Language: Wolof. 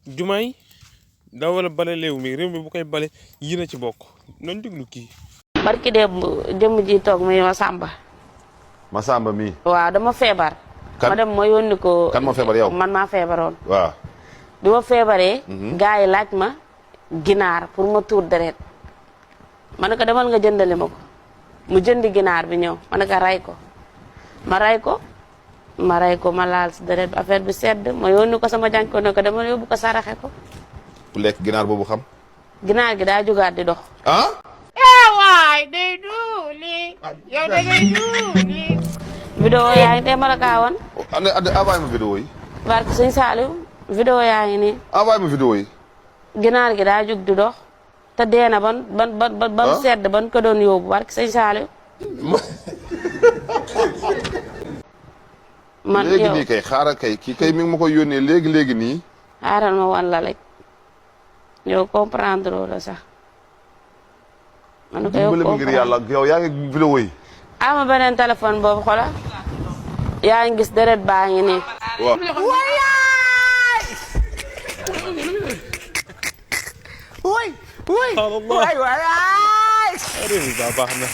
jumaay daa war a bale réew mi bu koy bale yi na ci bokk nañ déglu kii. barki démb jëmm ji toog muy Masamba mii. waaw dama feebar. kan ma dem ma yónni ko. kan moo feebar yow. man maa feebaroon. waaw. bi ma feebaree. gars yi laaj ma ginaar pour ma tuur deret ma ne ko demal nga jëndali ma ko mu jëndi ginaar bi ñëw ma ne ko ray ko ma ray ko ma laal si deret bi affaire bi sedd ma yónni ko sama jànk ko ne ko dama yóbbu ko saraxe ko. ku lekk ginaar boobu xam. ginaar gi daa jógaat di dox. ah. waay day duuli yow da ngay duuli. vidéo yaa ngi tee ma la kaa wan. envoyé ma vidéo yi. barke sëñ Saliou vidéo yaa ngi nii. envoyé ma vidéo yi. ginaar gi daa jóg di dox te dee na ban sedd ban ko doon yóbbu barke sëñ Saliou. man yow léegi nii kay xaaral kay kii kay mi ngi ma koy yónnee léegi nii. xaaral ma wan la rek yow comprendre la sax. man ko yow dimbale mi ngir yàlla yow yaa ngi vidéo yi. ama beneen téléphone boobu xola yaa ngi gis deret baa ngi nii. waaw. waay waay. baax na.